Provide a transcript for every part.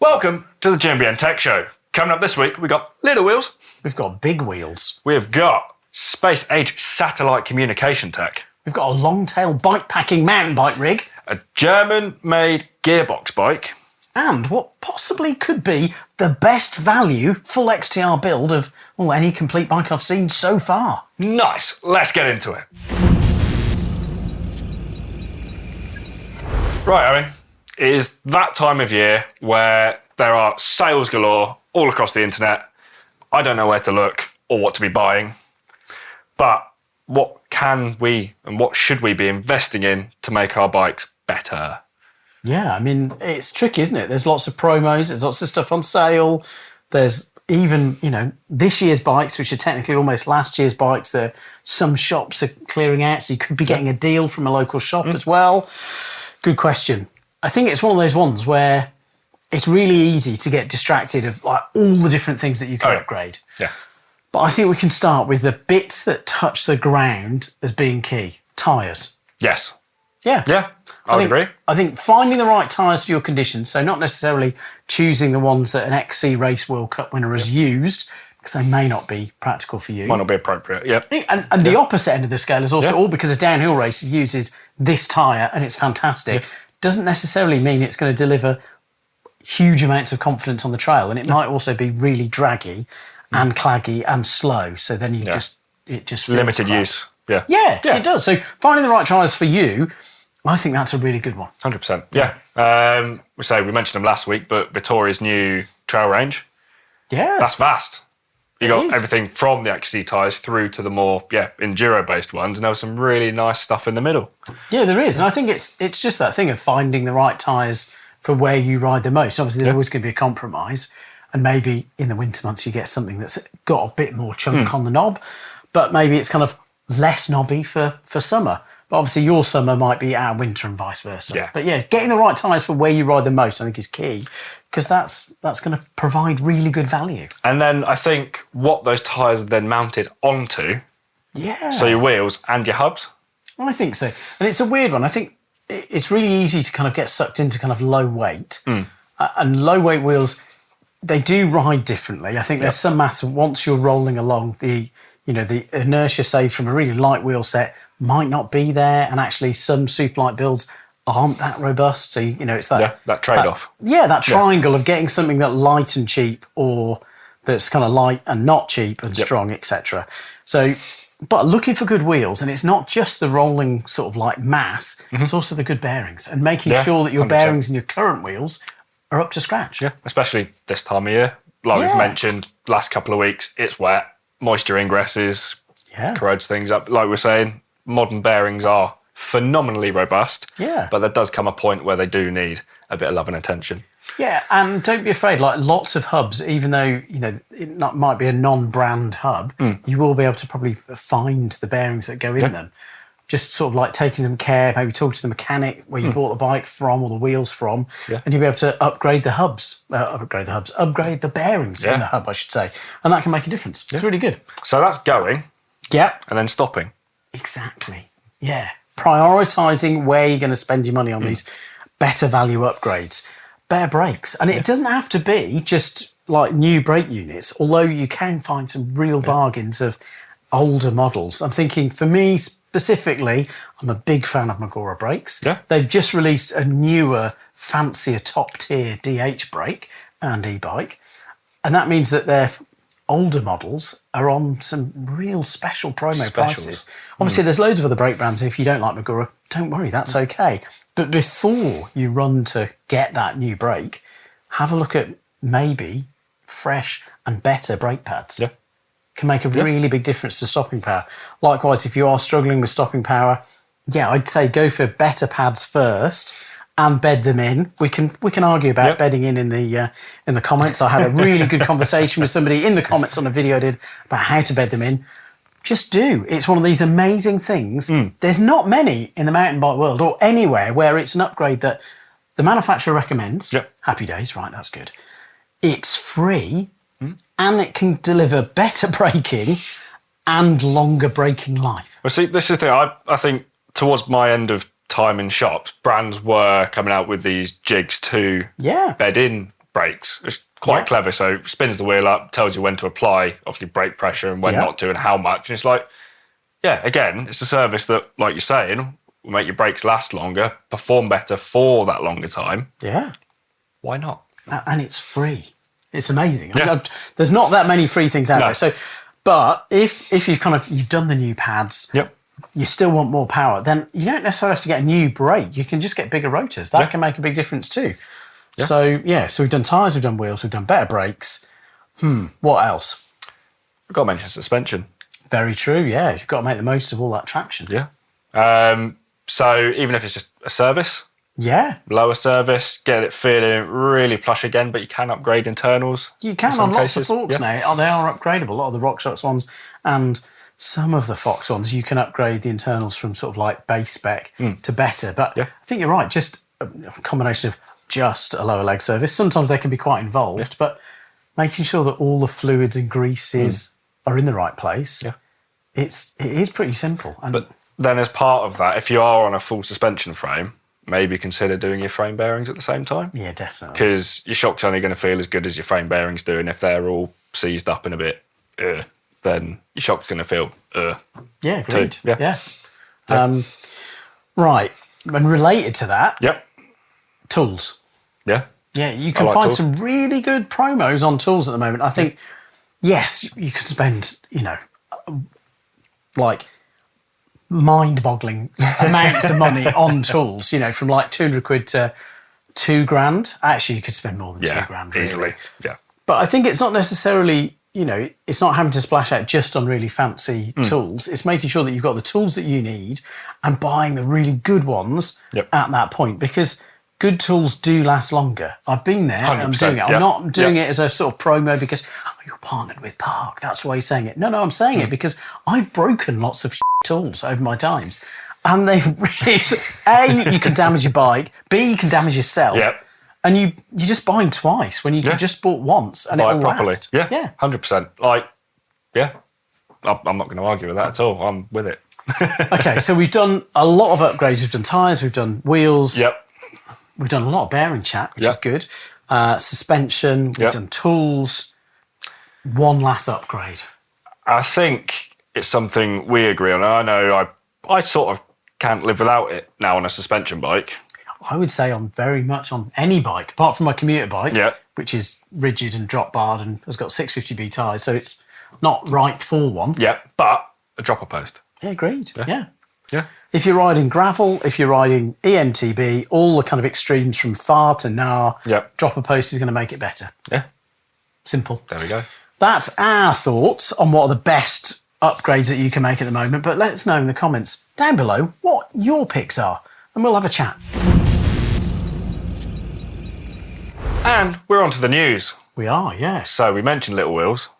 Welcome to the GMBN Tech Show. Coming up this week, we've got little wheels. We've got big wheels. We've got space-age satellite communication tech. We've got a long-tail bike-packing mountain bike rig. A German-made gearbox bike. And what possibly could be the best value full XTR build of any complete bike I've seen so far. Nice. Let's get into it. Right, Owen. It is that time of year where there are sales galore all across the internet. I don't know where to look or what to be buying. But what can we and what should we be investing in to make our bikes better? Yeah, I mean, it's tricky, isn't it? There's lots of promos, there's lots of stuff on sale. There's even, this year's bikes, which are technically almost last year's bikes, that some shops are clearing out, so you could be getting a deal from a local shop as well. Good question. I think it's one of those ones where it's really easy to get distracted of all the different things that you can upgrade. Yeah. But I think we can start with the bits that touch the ground as being key. Tyres. Yes. Yeah. Yeah, I would agree. I think finding the right tyres for your conditions, so not necessarily choosing the ones that an XC Race World Cup winner has used, because they may not be practical for you. Might not be appropriate, yeah. And the opposite end of the scale is also all because a downhill race uses this tyre and it's fantastic. Yeah. Doesn't necessarily mean it's going to deliver huge amounts of confidence on the trail, and it might also be really draggy and claggy and slow. So then it just feels limited use. Yeah, it does. So finding the right tyres for you, I think that's a really good one. 100%. Yeah. We mentioned them last week, but Vittoria's new trail range. Yeah, that's vast. You got everything from the XC tyres through to the more enduro-based ones, and there was some really nice stuff in the middle. Yeah, there is, and I think it's just that thing of finding the right tyres for where you ride the most. Obviously, there's always going to be a compromise, and maybe in the winter months you get something that's got a bit more chunk on the knob, but maybe it's kind of less knobby for summer. But obviously your summer might be our winter and vice versa. Yeah. But getting the right tyres for where you ride the most, I think, is key, because that's going to provide really good value. And then I think what those tyres are then mounted onto, so your wheels and your hubs. I think so. And it's a weird one. I think it's really easy to kind of get sucked into kind of low weight. And low weight wheels, they do ride differently. I think there's some matter once you're rolling along, the inertia saved from a really light wheel set might not be there, and actually some super light builds aren't that robust. So it's that that trade-off. That triangle of getting something that light and cheap, or that's kind of light and not cheap and strong, etc. So, but looking for good wheels, and it's not just the rolling sort of like mass; it's also the good bearings, and making sure that your 100%. Bearings in your current wheels are up to scratch. Yeah, especially this time of year, like we've mentioned last couple of weeks, it's wet. Moisture ingresses, corrodes things up. Like we're saying, modern bearings are phenomenally robust. Yeah. But there does come a point where they do need a bit of love and attention. Yeah, and don't be afraid. Like lots of hubs, even though it might be a non-brand hub, you will be able to probably find the bearings that go in them. Just sort of like taking some care, maybe talk to the mechanic where you bought the bike from or the wheels from, and you'll be able to upgrade the hubs, upgrade the bearings in the hub, I should say. And that can make a difference. It's really good. So that's going. Yeah. And then stopping. Exactly. Yeah. Prioritising where you're going to spend your money on these better value upgrades. Better brakes. And it doesn't have to be just like new brake units, although you can find some real bargains of older models. I'm thinking, for me specifically, I'm a big fan of Magura brakes. Yeah. They've just released a newer, fancier, top-tier DH brake and e-bike, and that means that their older models are on some real special promo prices. Obviously, there's loads of other brake brands. If you don't like Magura, don't worry, that's okay. But before you run to get that new brake, have a look at maybe fresh and better brake pads. Yeah. Can make a really big difference to stopping power. Likewise, if you are struggling with stopping power, I'd say go for better pads first and bed them in. We can argue about bedding in the comments. I had a really good conversation with somebody in the comments on a video I did about how to bed them in. Just do. It's one of these amazing things. There's not many in the mountain bike world or anywhere where it's an upgrade that the manufacturer recommends. Happy days, right? That's good. It's free. And it can deliver better braking and longer braking life. Well, see, this is the thing. I think towards my end of time in shops, brands were coming out with these jigs to bed in brakes. It's quite clever. So spins the wheel up, tells you when to apply, obviously brake pressure and when not to and how much. And it's like, yeah, again, it's a service that, like you're saying, will make your brakes last longer, perform better for that longer time. Yeah. Why not? And it's free. It's amazing. Yeah. There's not that many free things out there. So, but if you've done the new pads, you still want more power, then you don't necessarily have to get a new brake. You can just get bigger rotors. That can make a big difference too. Yeah. So we've done tyres, we've done wheels, we've done better brakes. What else? We've got to mention suspension. Very true, yeah. You've got to make the most of all that traction. Yeah. So even if it's just a service, lower service, get it feeling really plush again, but you can upgrade internals. You can on lots of forks now. They are upgradable. A lot of the RockShox ones and some of the Fox ones, you can upgrade the internals from sort of like base spec to better. But I think you're right, just a combination of just a lower leg service. Sometimes they can be quite involved, but making sure that all the fluids and greases are in the right place, it is pretty simple. But then as part of that, if you are on a full suspension frame, maybe consider doing your frame bearings at the same time. Yeah, definitely. Because your shock's only going to feel as good as your frame bearings do, and if they're all seized up in a bit, then your shock's going to feel yeah, agreed. Too. Yeah. Right, and related to that, tools. Yeah. Yeah, you can find some really good promos on tools at the moment. I think, yes, you could spend, like mind-boggling amounts of money on tools, from like 200 quid to £2,000. Actually, you could spend more than £2,000 really. Easily. Yeah. But I think it's not necessarily, it's not having to splash out just on really fancy tools. It's making sure that you've got the tools that you need and buying the really good ones at that point, because good tools do last longer. I've been there and I'm doing it. I'm not doing it as a sort of promo because you're partnered with Park. That's why you're saying it. No, I'm saying it because I've broken lots of tools over my times. And A, you can damage your bike. B, you can damage yourself. Yep. And you're just buying twice when you just bought once and buy it'll properly. last. Yeah, 100%. I'm not going to argue with that at all. I'm with it. Okay, so we've done a lot of upgrades. We've done tyres, we've done wheels. Yep. We've done a lot of bearing chat, which is good. Suspension, we've done tools. One last upgrade. I think it's something we agree on. I know I sort of can't live without it now on a suspension bike. I would say very much on any bike, apart from my commuter bike, which is rigid and drop barred and has got 650B tyres, so it's not right for one. Yeah, but a dropper post. Yeah, agreed. Yeah. If you're riding gravel, if you're riding EMTB, all the kind of extremes from far to nah, dropper post is going to make it better. Yeah. Simple. There we go. That's our thoughts on what are the best upgrades that you can make at the moment, but let us know in the comments down below what your picks are, and we'll have a chat. And we're on to the news. We are, yes. So we mentioned Little Wheels.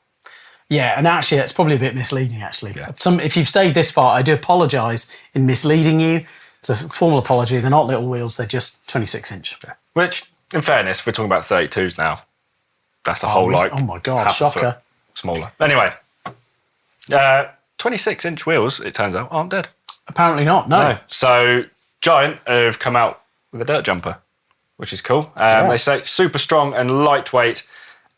Yeah, and actually that's probably a bit misleading, actually. Yeah. If you've stayed this far, I do apologise in misleading you. It's a formal apology. They're not Little Wheels, they're just 26-inch. Yeah. Which, in fairness, we're talking about 32s now. That's a whole, oh my God, shocker. Smaller. Anyway, 26-inch wheels, it turns out, aren't dead. Apparently not, no. So Giant have come out with a dirt jumper, which is cool. They say super strong and lightweight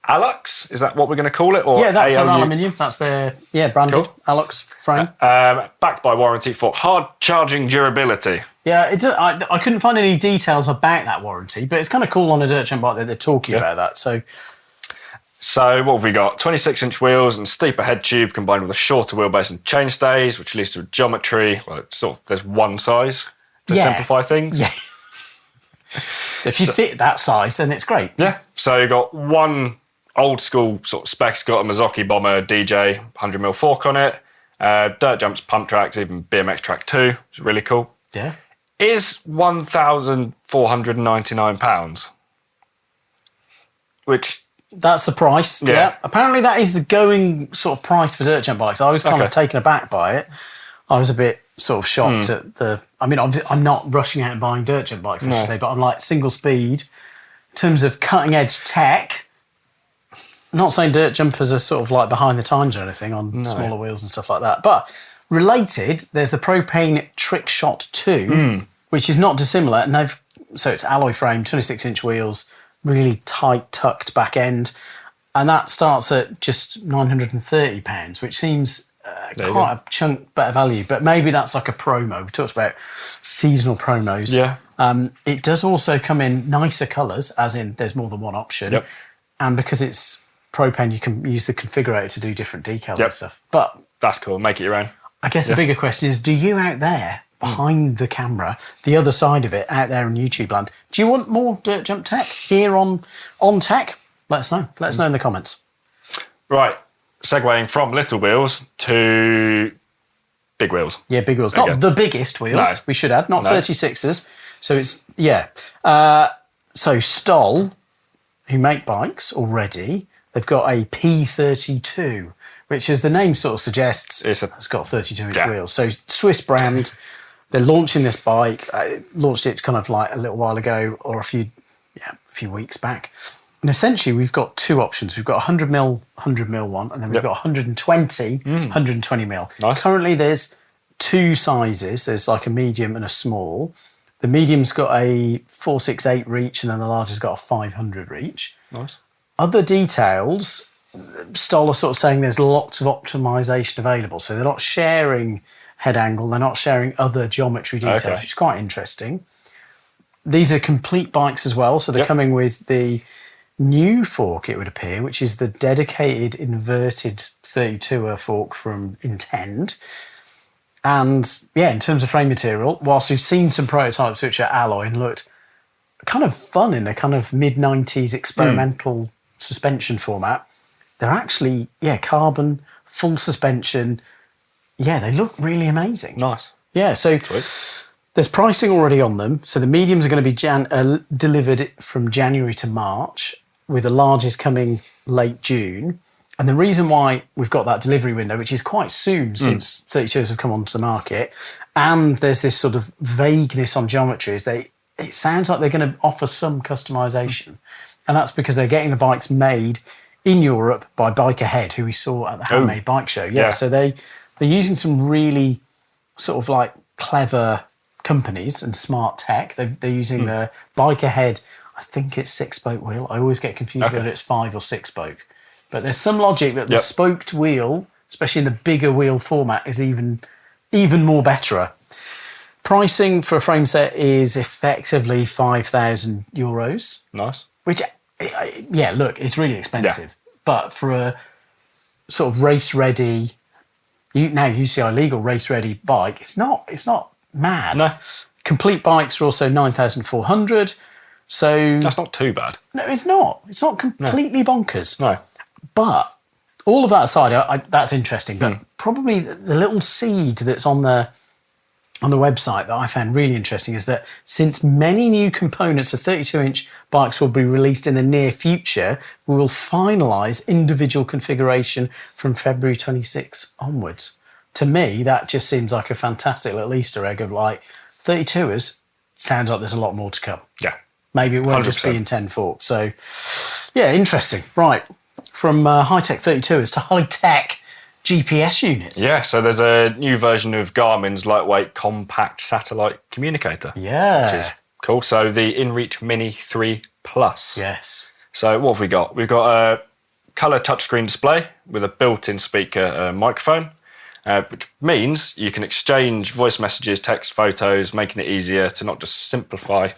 Alux, is that what we're going to call it? Or that's ALU? an aluminium. That's their branded Alux frame. Backed by warranty for hard charging durability. Yeah, I couldn't find any details about that warranty, but it's kind of cool on a dirt jump bike that they're talking about that. So what have we got? 26-inch wheels and steeper head tube combined with a shorter wheelbase and chainstays, which leads to a geometry. Well, it's sort of there's one size to simplify things. Yeah. So if you fit that size, then it's great. Yeah. So you've got one old school sort of spec. It's got a Mazzocchi Bomber DJ 100mm fork on it. Dirt jumps, pump tracks, even BMX track 2. It's really cool. Yeah. Is £1,499. Which... That's the price. Yeah. Apparently that is the going sort of price for dirt jump bikes. I was kind of taken aback by it. I was a bit sort of shocked at the... I mean, I'm not rushing out and buying dirt jump bikes, I should say, but I'm like single speed. In terms of cutting edge tech, I'm not saying dirt jumpers are sort of like behind the times or anything on smaller wheels and stuff like that. But related, there's the Propane Trick Shot 2, which is not dissimilar. And so it's alloy frame, 26-inch wheels, really tight, tucked back end. And that starts at just £930, which seems quite a chunk better value. But maybe that's like a promo. We talked about seasonal promos. Yeah. It does also come in nicer colours, as in there's more than one option. Yep. And because it's propane, you can use the configurator to do different decals and stuff. But that's cool. Make it your own. I guess the bigger question is, do you out there, behind the camera, the other side of it, out there in YouTube land, do you want more Dirt Jump tech here on Tech? Let us know. Let us know in the comments. Right. Segueing from little wheels to big wheels. Yeah, big wheels. Okay. Not the biggest wheels, No. we should add. Not No. 36s. So it's, so Stoll, who make bikes already, they've got a P32, which, as the name sort of suggests, it's got 32-inch wheels. So Swiss brand, they're launching this bike. Launched it kind of like a little while ago, or a few weeks back. And essentially, we've got two options. We've got 100mm one, and then we've got 120 mil. Nice. Currently, there's two sizes. There's like a medium and a small. The medium's got a 468 reach, and then the large has got a 500 reach. Nice. Other details, Stoll are sort of saying there's lots of optimization available. So they're not sharing head angle, they're not sharing other geometry details, which is quite interesting. These are complete bikes as well. So they're coming with the new fork, it would appear, which is the dedicated inverted 32er fork from Intend. And in terms of frame material, whilst we've seen some prototypes which are alloy and looked kind of fun in a kind of mid-90s experimental suspension format, they're actually, carbon, full suspension. Yeah, they look really amazing. Nice. Yeah, so there's pricing already on them. So the mediums are going to be delivered from January to March, with the largest coming late June. And the reason why we've got that delivery window, which is quite soon since 32s have come onto the market, and there's this sort of vagueness on geometry, is it sounds like they're going to offer some customization. And that's because they're getting the bikes made in Europe by Bike Ahead, who we saw at the Handmade Bike Show. Yeah, so they're using some really sort of like clever companies and smart tech. They're using the Bike Ahead, I think it's 6-spoke wheel. I always get confused whether it's 5 or 6-spoke. But there's some logic that the spoked wheel, especially in the bigger wheel format, is even more better. Pricing for a frame set is effectively €5,000. Nice. Which, look, it's really expensive. Yeah. But for a sort of race-ready, now UCI legal race-ready bike, it's not mad. No. Complete bikes are also 9,400. So that's not too bad. No, it's not. It's not completely bonkers. No. But all of that aside, that's interesting. But probably the little seed that's on the website that I found really interesting is that since many new components of 32-inch bikes will be released in the near future, we will finalise individual configuration from February 26 onwards. To me, that just seems like a fantastic little Easter egg of like 32ers. Sounds like there's a lot more to come. Yeah. Maybe it won't 100%. Just be in 10 forks. So, interesting. Right. From high-tech 32ers to high-tech GPS units. Yeah, so there's a new version of Garmin's lightweight compact satellite communicator. Yeah. Which is cool. So the InReach Mini 3 Plus. Yes. So what have we got? We've got a colour touchscreen display with a built-in speaker microphone, which means you can exchange voice messages, text, photos, making it easier to not just simplify.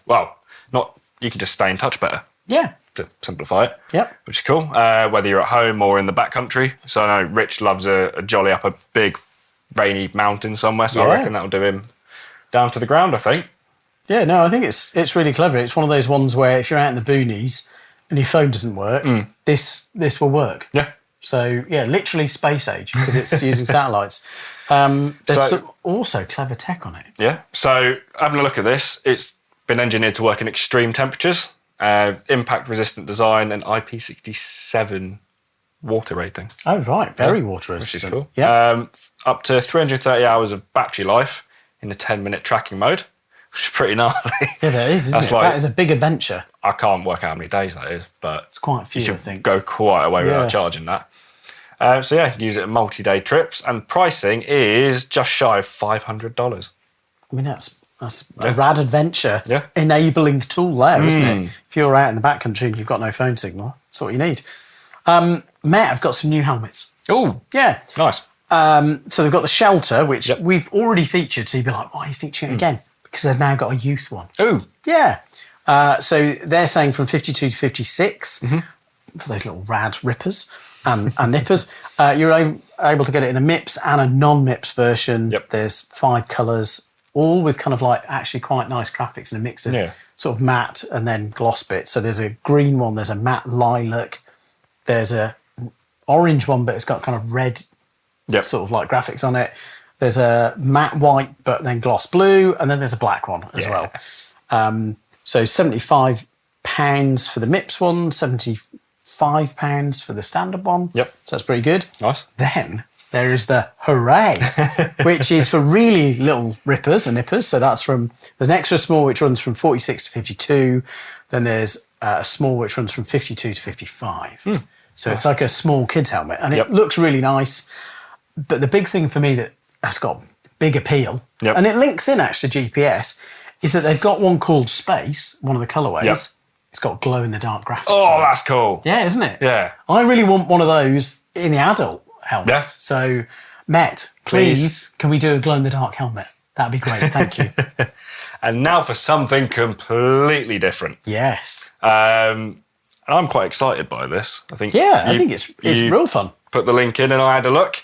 You can just stay in touch better. Yeah. To simplify it. Yep. Which is cool. Whether you're at home or in the backcountry. So I know Rich loves a jolly up a big rainy mountain somewhere. So I reckon that'll do him down to the ground, I think. Yeah, no, I think it's really clever. It's one of those ones where if you're out in the boonies and your phone doesn't work, this will work. Yeah. So, literally space age because it's using satellites. There's also clever tech on it. Yeah. So having a look at this, it's been engineered to work in extreme temperatures, impact-resistant design, and IP67 water rating. Oh, right. Very water resistant. Which is cool. Yeah. Up to 330 hours of battery life in the 10-minute tracking mode, which is pretty gnarly. Yeah, that is, isn't it? That is a big adventure. I can't work out how many days that is, but it's quite a few, you should I think. Go quite a way without charging that. Use it in multi-day trips, and pricing is just shy of $500. I mean, that's That's a rad adventure Yeah. enabling tool there, isn't it? If you're out in the backcountry and you've got no phone signal, that's what you need. Met have got some new helmets. Oh, Yeah. nice. So they've got the Shelter, which we've already featured. So you'd be like, why are you featuring it again? Because they've now got a youth one. Oh, Yeah. So they're saying from 52 to 56 for those little rad rippers and nippers. You're able to get it in a MIPS and a non-MIPS version. Yep. There's 5 colours, all with kind of like actually quite nice graphics and a mix of sort of matte and then gloss bits. So there's a green one, there's a matte lilac, there's a orange one, but it's got kind of red sort of like graphics on it. There's a matte white, but then gloss blue, and then there's a black one as well. So £75 for the MIPS one, £75 for the standard one. Yep. So that's pretty good. Nice. Then there is the Hooray, which is for really little rippers and nippers. So there's an extra small which runs from 46 to 52. Then there's a small which runs from 52 to 55. So it's like a small kid's helmet, and it looks really nice. But the big thing for me that's got big appeal, and it links in actually to GPS, is that they've got one called Space, one of the colourways. It's got glow-in-the-dark graphics. Oh, on it. that's cool. Yeah, isn't it? Yeah. I really want one of those in the adult helmets. Yeah. So, Met, please, can we do a glow-in-the-dark helmet? That'd be great, thank you. And now for something completely different. Yes. And I'm quite excited by this. I think it's real fun. Put the link in and I had a look.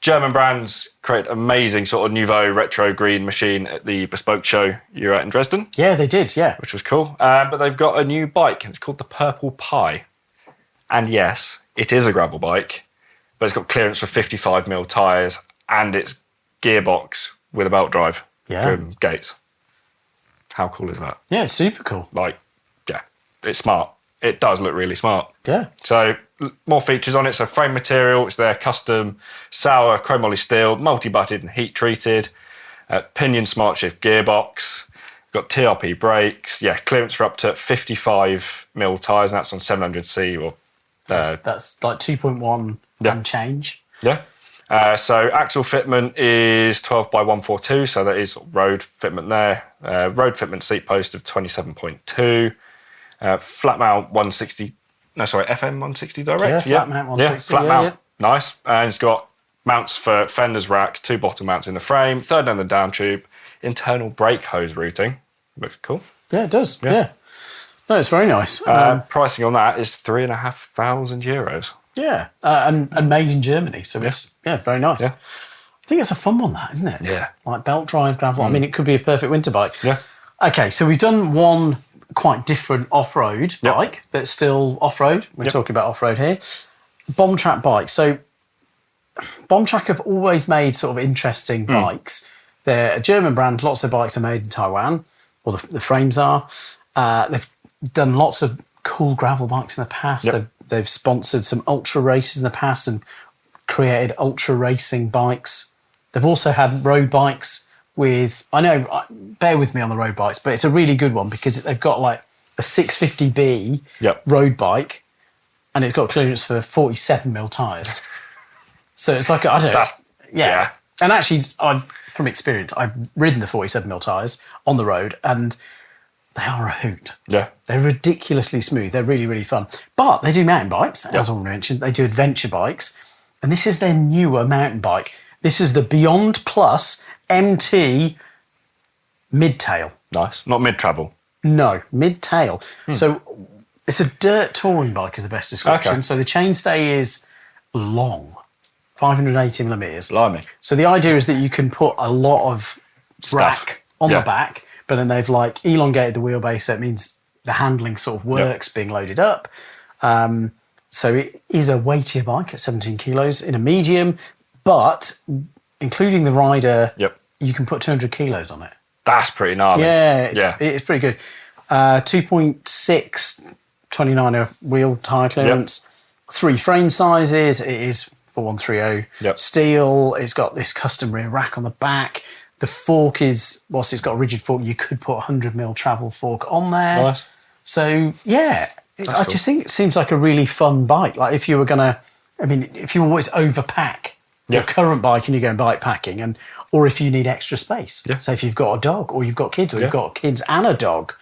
German brands create amazing sort of nouveau retro green machine at the Bespoke show you were at in Dresden. Yeah, they did, yeah. Which was cool. But they've got a new bike, and it's called the Purple Pie. And yes, it is a gravel bike, but it's got clearance for 55mm tyres, and it's gearbox with a belt drive from Gates. How cool is that? Yeah, it's super cool. It's smart. It does look really smart. Yeah. So more features on it. So frame material, it's their custom sour chromoly steel, multi-butted and heat treated. Pinion smart shift gearbox. Got TRP brakes. Yeah, clearance for up to 55mm tyres, and that's on 700C or. That's like 2.1 and change. Yeah. So axle fitment is 12 by 142, so that is road fitment there. Road fitment seat post of 27.2. Flat mount 160. No, sorry, FM 160 direct. Yeah, flat mount 160. Yeah, flat mount. Nice. And it's got mounts for fenders, racks, 2 bottom mounts in the frame, third down the down tube, internal brake hose routing. Looks cool. Yeah, it does. Yeah. No, it's very nice. Pricing on that is €3,500. Yeah, and made in Germany. So it's very nice. Yeah. I think it's a fun one, that, isn't it? Yeah. Like belt drive gravel. I mean, it could be a perfect winter bike. Yeah. Okay, so we've done one quite different off-road bike that's still off-road. We're talking about off-road here. Bomb Track bike. So Bomb Track have always made sort of interesting bikes. They're a German brand. Lots of their bikes are made in Taiwan, or the frames are. They've done lots of cool gravel bikes in the past. They've sponsored some ultra races in the past and created ultra racing bikes. They've also had road bikes bear with me on the road bikes, but it's a really good one because they've got like a 650B road bike, and it's got clearance for 47mm tyres. So it's like, I don't know. Yeah. And actually, from experience, I've ridden the 47mm tyres on the road, and they are a hoot. Yeah. They're ridiculously smooth. They're really, really fun. But they do mountain bikes, as I mentioned. They do adventure bikes. And this is their newer mountain bike. This is the Beyond Plus MT Midtail. Nice. Not mid-travel. No, Midtail. So it's a dirt touring bike is the best description. Okay. So the chainstay is long, 580mm. Blimey. So the idea is that you can put a lot of rack on the back, but then they've like elongated the wheelbase, so it means the handling sort of works being loaded up. So it is a weightier bike at 17 kilos in a medium, but including the rider, you can put 200 kilos on it. That's pretty gnarly. Yeah, it's pretty good. 2.6 29er wheel tyre clearance, 3 frame sizes. It is 4130 steel. It's got this custom rear rack on the back. The fork is, whilst it's got a rigid fork, you could put a 100mm travel fork on there. Nice. So, I just think it seems like a really fun bike. Like if you were going to, if you always overpack your current bike and you're going bike packing, or if you need extra space. Yeah. So if you've got a dog, or you've got kids, or you've got kids and a dog,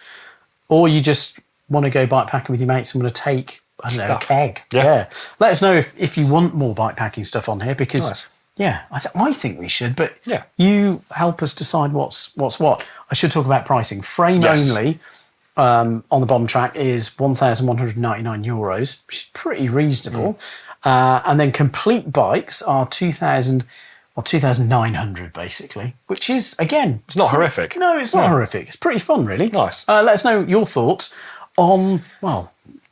or you just want to go bike packing with your mates and want to take, I don't know, a keg. Yeah. Let us know if you want more bike packing stuff on here, because I think we should, but you help us decide what's what. I should talk about pricing. Frame only on the bottom track is €1,199, which is pretty reasonable. And then complete bikes are 2,000 or 2,900 basically, which is, again... It's not horrific. No, it's not horrific. It's pretty fun, really. Nice. Let us know your thoughts on,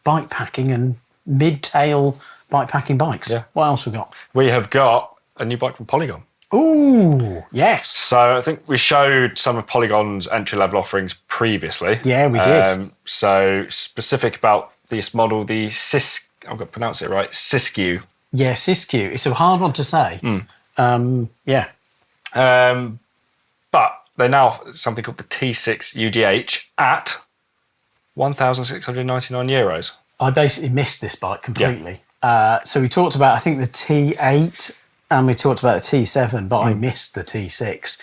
bike packing and mid-tail bike packing bikes. Yeah. What else we got? We have got a new bike from Polygon. Ooh, yes. So I think we showed some of Polygon's entry-level offerings previously. Yeah, we did. So specific about this model, the I've got to pronounce it right, Siskiyou. Yeah, Siskiyou. It's a hard one to say. But they now offer something called the T6 UDH at €1,699. I basically missed this bike completely. So we talked about, I think, the T8 and we talked about the T7, but I missed the T6.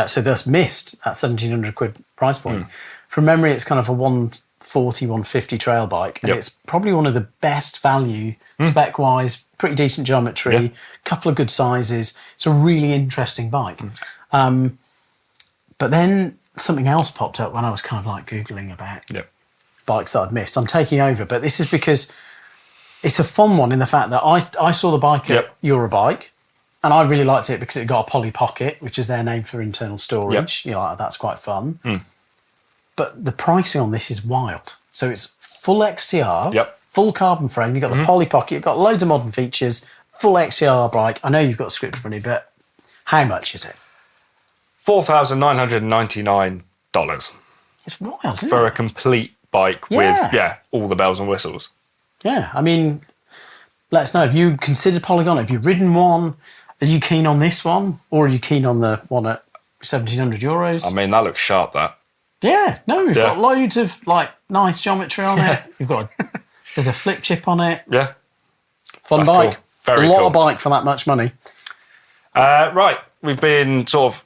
So thus missed that £1,700 price point. From memory, it's kind of a 140, 150 trail bike. And it's probably one of the best value spec-wise, pretty decent geometry, couple of good sizes. It's a really interesting bike. But then something else popped up when I was kind of like Googling about bikes that I'd missed. I'm taking over, but this is because it's a fun one in the fact that I saw the bike at Eurobike, and I really liked it because it got a poly pocket, which is their name for internal storage. You know, that's quite fun. But the pricing on this is wild. So it's full XTR, full carbon frame. You've got the poly pocket. You've got loads of modern features. Full XTR bike. I know you've got a script in front of you, but how much is it? $4,999. It's wild, isn't for it? a complete bike with all the bells and whistles. Yeah, I mean, let us know. Have you considered Polygon? Have you ridden one? Are you keen on this one? Or are you keen on the one at €1,700? I mean, that looks sharp, that. Yeah, no, we've got loads of like nice geometry on it. You've got there's a flip chip on it. Yeah. Fun That's bike. Cool. Very a lot cool. of bike for that much money. Right, we've been sort of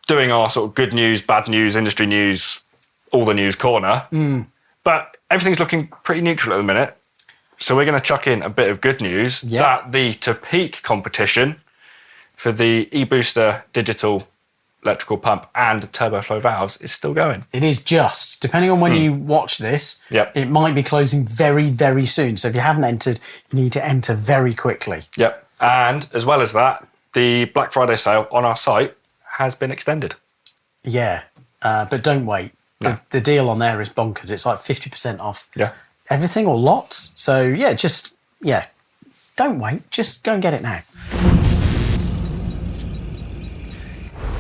doing our sort of good news, bad news, industry news, all the news corner. But everything's looking pretty neutral at the minute. So we're going to chuck in a bit of good news that the To Peak competition for the e-booster digital electrical pump and turbo flow valves is still going. It is just, depending on when you watch this, it might be closing very, very soon. So if you haven't entered, you need to enter very quickly. Yep. And as well as that, the Black Friday sale on our site has been extended. Yeah, but don't wait. No. The deal on there is bonkers. It's like 50% off everything or lots. So don't wait. Just go and get it now.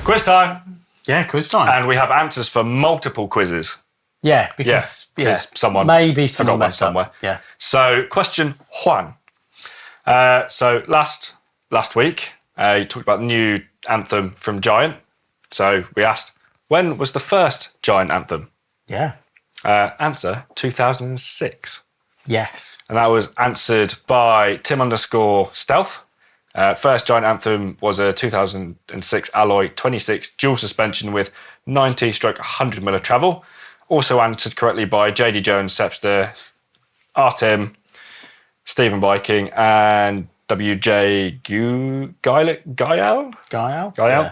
Quiz time. Yeah, quiz time. And we have answers for multiple quizzes. Yeah, because someone maybe forgot someone one messed up. somewhere. Yeah. So question 1. So last week, you talked about the new anthem from Giant. So we asked, when was the first Giant anthem? Yeah. Answer, 2006. Yes. And that was answered by Tim_Stealth. First Giant anthem was a 2006 Alloy 26 dual suspension with 90/100mm of travel. Also answered correctly by JD Jones, Sepster, Artem, Stephen Biking, and WJ Gael?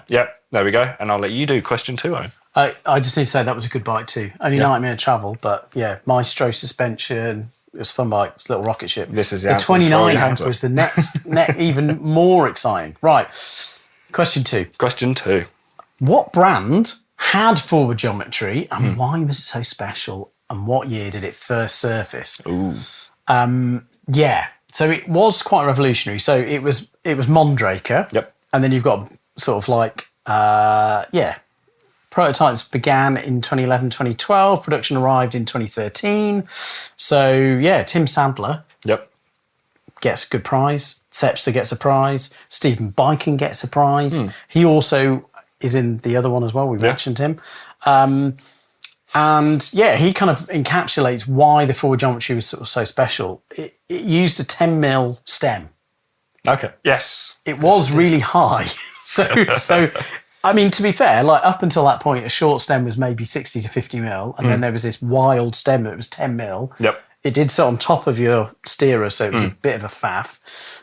Yep, there we go. And I'll let you do question 2, Owen. I just need to say that was a good bike too. Only Nightmare Travel, but Maestro suspension. It was a fun bike. It's a little rocket ship. This is the 29 amp was the next even more exciting. Right. Question 2. Question 2. What brand had forward geometry and why was it so special? And what year did it first surface? Ooh. So it was quite revolutionary. So it was Mondraker. Yep. And then you've got sort of like prototypes began in 2011, 2012. Production arrived in 2013. So, Tim Sadler gets a good prize. Sepster gets a prize. Stephen Biking gets a prize. He also is in the other one as well. We mentioned him. And, he kind of encapsulates why the forward geometry was sort of so special. It used a 10mm stem. Okay. Yes. It was really high. So I mean, to be fair, like up until that point, a short stem was maybe 60 to 50 mil, and then there was this wild stem that was 10 mil. Yep. It did sit on top of your steerer, so it was a bit of a faff.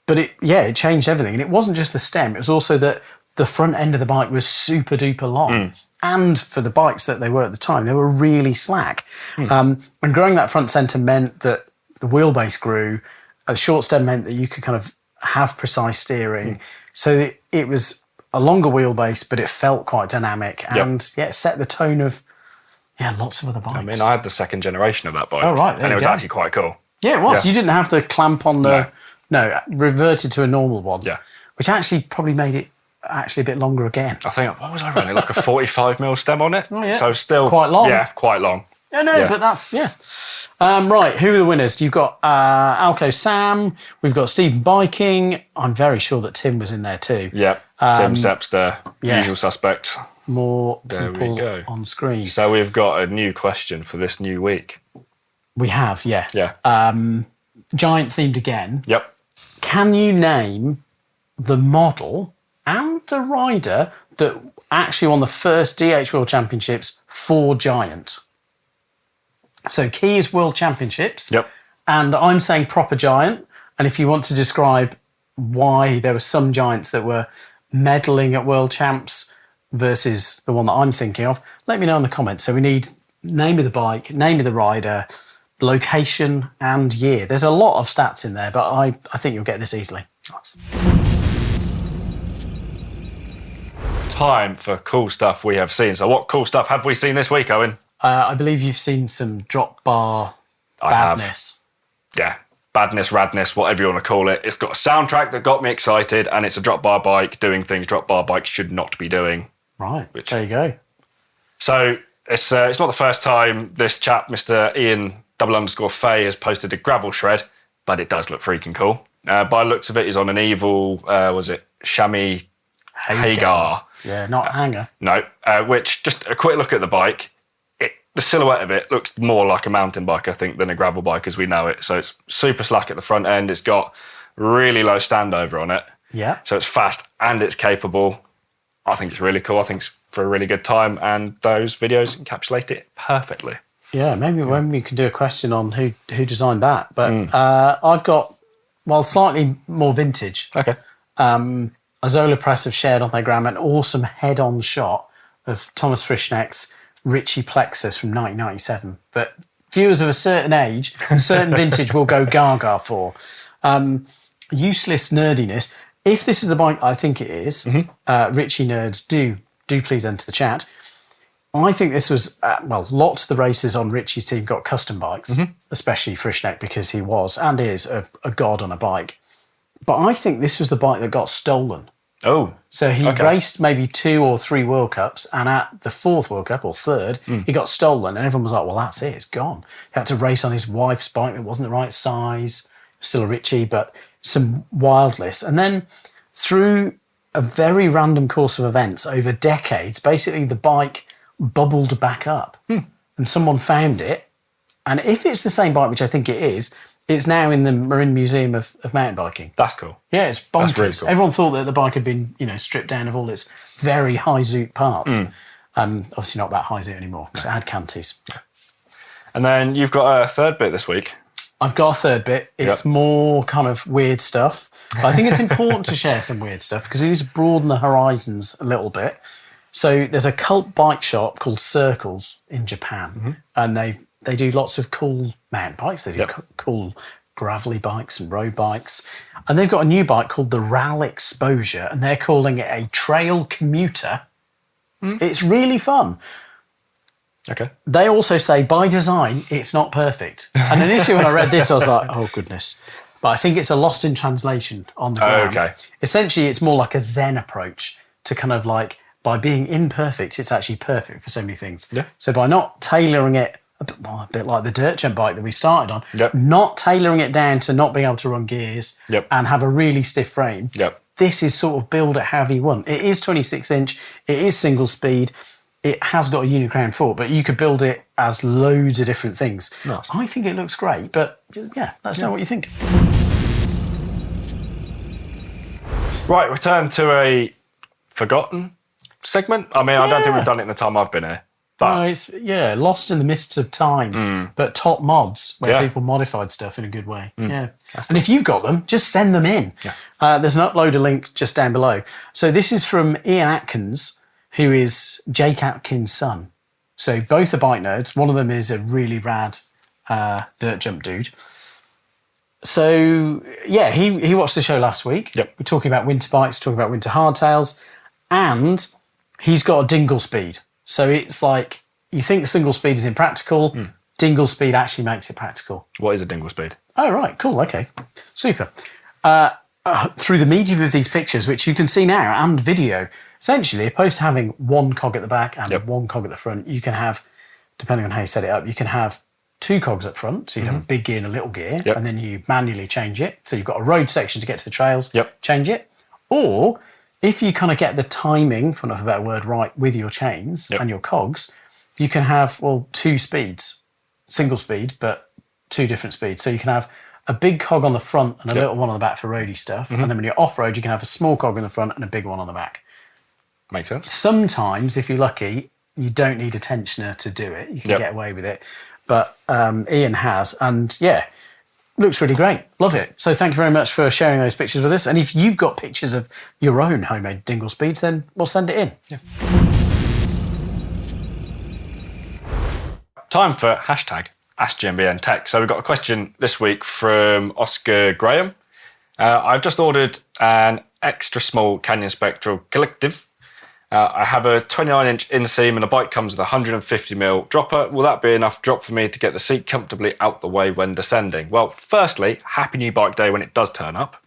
But it changed everything. And it wasn't just the stem, it was also that the front end of the bike was super duper long. And for the bikes that they were at the time, they were really slack. And growing that front centre meant that the wheelbase grew. A short stem meant that you could kind of have precise steering. So it was a longer wheelbase, but it felt quite dynamic. And it set the tone of lots of other bikes. I mean, I had the second generation of that bike. Oh, right. And it was actually quite cool. Yeah, it was. Yeah. You didn't have the clamp on the... No, reverted to a normal one. Yeah. Which actually probably made it actually a bit longer again. I think, what was I running? Like a 45 mil stem on it? Oh, yeah. So still... Quite long. Yeah, quite long. Yeah, but that's... right, who are the winners? You've got Alco Sam. We've got Stephen Biking. I'm very sure that Tim was in there too. Yeah. Tim Sepp's the usual suspect. More There people we go. on screen. So we've got a new question for this new week. We have, yeah. Yeah. Giant themed again. Yep. Can you name the model and the rider that actually won the first DH World Championships for Giant? So Keys World Championships. Yep. And I'm saying proper Giant. And if you want to describe why there were some Giants that were medaling at World Champs versus the one that I'm thinking of, let me know in the comments. So we need name of the bike, name of the rider, location and year. There's a lot of stats in there, but I think you'll get this easily. Time for cool stuff we have seen. So what cool stuff have we seen this week, Owen? I believe you've seen some drop bar badness. Yeah, badness, radness, whatever you want to call it. It's got a soundtrack that got me excited, and it's a drop bar bike doing things drop bar bikes should not be doing. Right, there you go. So it's not the first time this chap, Mr. Ian _Fay, has posted a gravel shred, but it does look freaking cool. By the looks of it, he's on an evil, was it Chamois Hagar? Yeah, not Hanger. No, which, just a quick look at the bike, the silhouette of it looks more like a mountain bike, I think, than a gravel bike as we know it. So it's super slack at the front end. It's got really low standover on it. Yeah. So it's fast and it's capable. I think it's really cool. I think it's for a really good time, and those videos encapsulate it perfectly. Yeah, maybe when we can do a question on who designed that. But I've got, slightly more vintage. Okay. Azola Press have shared on their gram an awesome head-on shot of Thomas Frischneck's Ritchie Plexus from 1997 that viewers of a certain age, a certain vintage will go gaga for. Useless nerdiness. If this is the bike I think it is, Ritchie nerds, do please enter the chat. I think this was, lots of the races on Ritchie's team got custom bikes, especially Frischneck because he was and is a god on a bike. But I think this was the bike that got stolen. Oh. So he raced maybe 2 or 3 World Cups, and at the 4th World Cup, or 3rd, he got stolen, and everyone was like, well, that's it, it's gone. He had to race on his wife's bike that wasn't the right size, still a Ritchie, but some wildness. And then through a very random course of events over decades, basically the bike bubbled back up, and someone found it. And if it's the same bike, which I think it is, it's now in the Marin Museum of Mountain Biking. That's cool. Yeah, it's bonkers. That's really cool. Everyone thought that the bike had been, stripped down of all its very high zoot parts. Obviously not that high zoot anymore because it had canties. And then you've got a third bit this week. I've got a third bit. It's more kind of weird stuff. But I think it's important to share some weird stuff because we need to broaden the horizons a little bit. So there's a cult bike shop called Circles in Japan, and they do lots of cool mountain bikes. They do cool gravelly bikes and road bikes. And they've got a new bike called the RAL Exposure, and they're calling it a trail commuter. It's really fun. Okay. They also say, by design, it's not perfect. And initially when I read this, I was like, oh, goodness. But I think it's a lost in translation on the ground. Okay. Essentially, it's more like a Zen approach to kind of like, by being imperfect, it's actually perfect for so many things. Yeah. So by not tailoring it, a bit like the dirt jump bike that we started on, not tailoring it down to not being able to run gears and have a really stiff frame, this is sort of build it however you want. It is 26-inch, it is single speed, it has got a unicrown fork, but you could build it as loads of different things. Nice. I think it looks great, but yeah, let us know what you think. Right, return to a forgotten segment. I mean, I don't think we've done it in the time I've been here. But No, it's lost in the mists of time. But top mods where Yeah. people modified stuff in a good way. Yeah, and if you've got them, just send them in. Yeah. There's an uploader link just down below. So this is from Ian Atkins, who is Jake Atkins' son. So both are bike nerds. One of them is a really rad dirt jump dude. So yeah, he watched the show last week. Yep. We're talking about winter bikes, talking about winter hardtails, and he's got a dingle speed. So it's like, you think single speed is impractical, dingle speed actually makes it practical. what is a dingle speed? Oh, right, cool, okay. Super. Through the medium of these pictures, which you can see now, and video, essentially, opposed to having one cog at the back and one cog at the front, you can have, depending on how you set it up, you can have two cogs up front, so you have a big gear and a little gear, and then you manually change it. So you've got a road section to get to the trails, change it. Or if you kind of get the timing, for not a better word, right with your chains and your cogs, you can have, well, two speeds, single speed, but two different speeds. So you can have a big cog on the front and a little one on the back for roadie stuff. And then when you're off-road, you can have a small cog in the front and a big one on the back. Makes sense. Sometimes, if you're lucky, you don't need a tensioner to do it. You can get away with it. But Ian has, and yeah, looks really great. Love it. So thank you very much for sharing those pictures with us. And if you've got pictures of your own homemade dingle speeds, then we'll send it in. Yeah. Time for hashtag askgmbN Tech. So we've got a question this week from Oscar Graham. I've just ordered an extra small Canyon Spectral Collective. I have a 29-inch inseam and the bike comes with a 150mm dropper. Will that be enough drop for me to get the seat comfortably out the way when descending? Well, firstly, happy new bike day when it does turn up.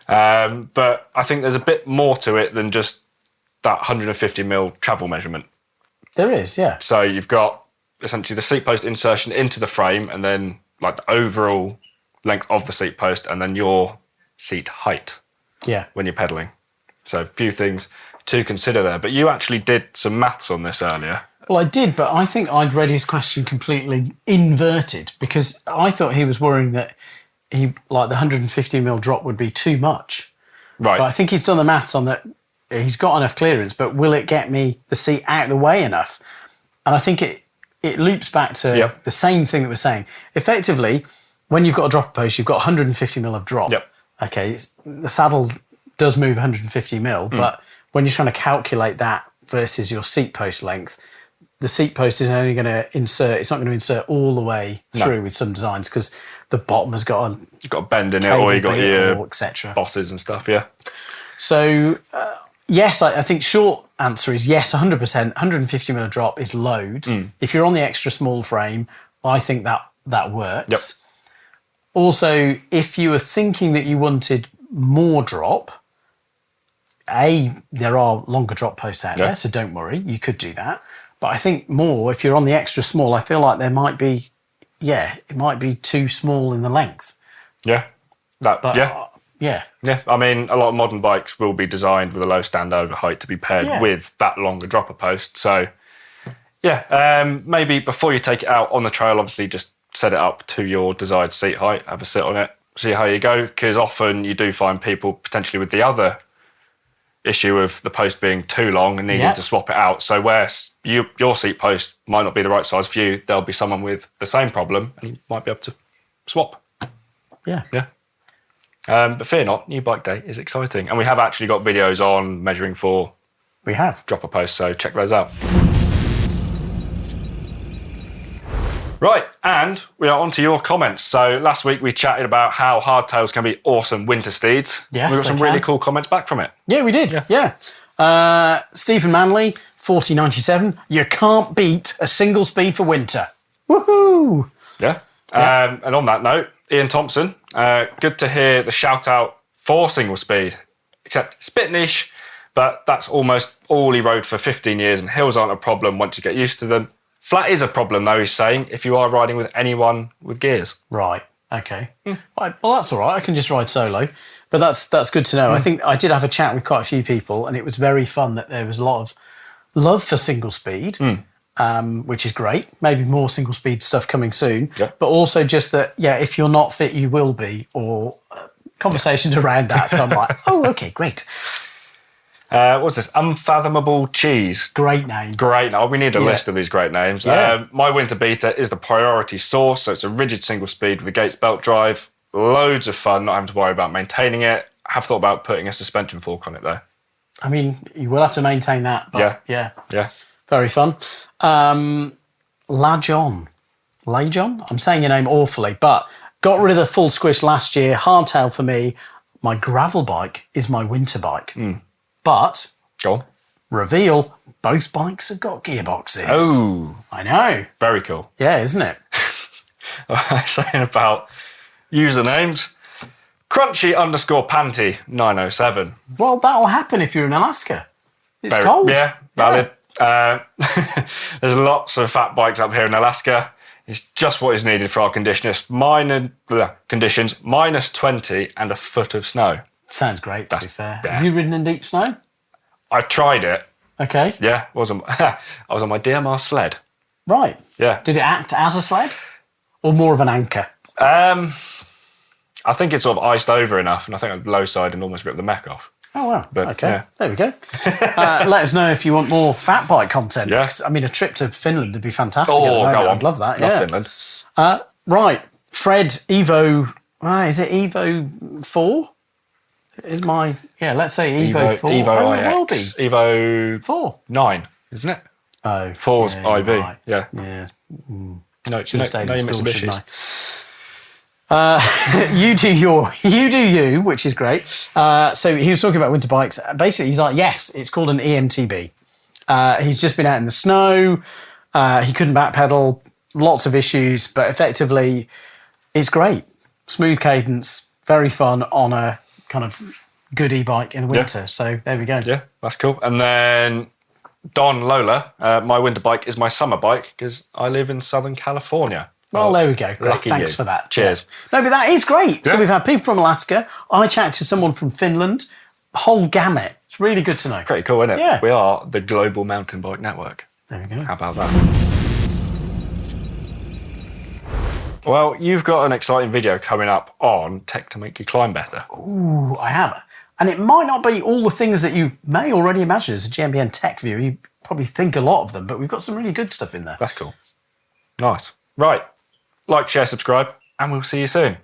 But I think there's a bit more to it than just that 150mm travel measurement. There is, yeah. So you've got essentially the seat post insertion into the frame and then like the overall length of the seat post and then your seat height when you're pedaling. So a few things to consider there. But you actually did some maths on this earlier. Well, I did, but I think I'd read his question completely inverted because I thought he was worrying that the 150mm drop would be too much. Right. But I think he's done the maths on that. He's got enough clearance, but will it get me the seat out of the way enough? And I think it loops back to the same thing that we're saying. Effectively, when you've got a dropper post, you've got 150mm of drop. Yep. Okay, the saddle does move 150mm, but when you're trying to calculate that versus your seat post length, the seat post is only going to insert, it's not going to insert all the way through with some designs because the bottom has got a, You've got a bend in it or you've got your etc. bosses and stuff, yeah. So, yes, I think short answer is yes, 100%. 150mm drop is loads. If you're on the extra small frame, I think that works. Yep. Also, if you were thinking that you wanted more drop, there are longer drop posts out there, so don't worry, you could do that. But I think more, if you're on the extra small, I feel like there might be, it might be too small in the length. Yeah. Yeah. Yeah, I mean, a lot of modern bikes will be designed with a low standover height to be paired with that longer dropper post. So, maybe before you take it out on the trail, obviously just set it up to your desired seat height, have a sit on it, see how you go, because often you do find people potentially with the other issue of the post being too long and needing to swap it out. So where your seat post might not be the right size for you, there'll be someone with the same problem and you might be able to swap. Yeah. But fear not, new bike day is exciting. And we have actually got videos on measuring for dropper posts, so check those out. Right, and we are on to your comments. So last week we chatted about how hardtails can be awesome winter steeds. Yes, we got some really cool comments back from it. Yeah, we did. Yeah. Stephen Manley, 4097. You can't beat a single speed for winter. Woohoo! Yeah. And on that note, Ian Thompson, good to hear the shout out for single speed, except it's a bit niche, but that's almost all he rode for 15 years and hills aren't a problem once you get used to them. Flat is a problem though, he's saying, if you are riding with anyone with gears. Right, okay. Well, that's all right, I can just ride solo. But that's good to know. I think I did have a chat with quite a few people and it was very fun that there was a lot of love for single speed. Which is great. Maybe more single speed stuff coming soon. Yeah. But also just that, if you're not fit, you will be, or conversations around that. So I'm like, oh, okay, great. What's this? Unfathomable Cheese. Great name. Great. Oh, we need a list of these great names. Yeah. My winter beater is the Priority Source, so it's a rigid single speed with a Gates belt drive. Loads of fun, not having to worry about maintaining it. I have thought about putting a suspension fork on it though. I mean, you will have to maintain that, but yeah. Very fun. Lajon. I'm saying your name awfully, but got rid of the full squish last year. Hardtail for me. My gravel bike is my winter bike. But, Go on. reveal, both bikes have got gearboxes. Oh. I know. Very cool. Yeah, isn't it? Saying about usernames. Crunchy_Panty 907. Well, that'll happen if you're in Alaska. It's cold. Yeah, valid. There's lots of fat bikes up here in Alaska. It's just what is needed for our conditions. Conditions -20 and a foot of snow. Sounds great, to be fair. Yeah. Have you ridden in deep snow? I've tried it. Okay. Yeah, I was on my DMR sled. Right. Yeah. Did it act as a sled? Or more of an anchor? I think it's sort of iced over enough, and I think I low side and almost ripped the mech off. Oh, wow. But, okay. yeah. There we go. Let us know if you want more fat bike content. Yeah. I mean, a trip to Finland would be fantastic. Oh, go on. I'd love that. Love yeah. Finland. Right. Fred Evo. Is it Evo 4? Is my. Yeah, let's say Evo 4. Evo Oh, it IX. will be. Evo 4. 9, isn't it? Oh. 4's yeah, IV. right. Yeah. Yeah. No, Should have stayed in your school, Mitsubishis. You do you, which is great. So he was talking about winter bikes. Basically, he's like, yes, it's called an EMTB. He's just been out in the snow. He couldn't backpedal. Lots of issues, but effectively, it's great. Smooth cadence, very fun on a kind of good e-bike in the winter. Yeah. So there we go. Yeah, that's cool. And then Don Lola, my winter bike is my summer bike because I live in Southern California. Well, there we go. Great. Lucky Thanks you. for that. Cheers. Yeah. No, but that is great. So Yeah. we've had people from Alaska. I chatted to someone from Finland. Whole gamut. It's really good to know. Pretty cool, isn't it? Yeah. We are the global mountain bike network. There we go. How about that? Well, you've got an exciting video coming up on tech to make you climb better. Ooh, I have. And it might not be all the things that you may already imagine as a GMBN Tech viewer. You probably think a lot of them, but we've got some really good stuff in there. That's cool. Nice. Right. Like, share, subscribe, and we'll see you soon.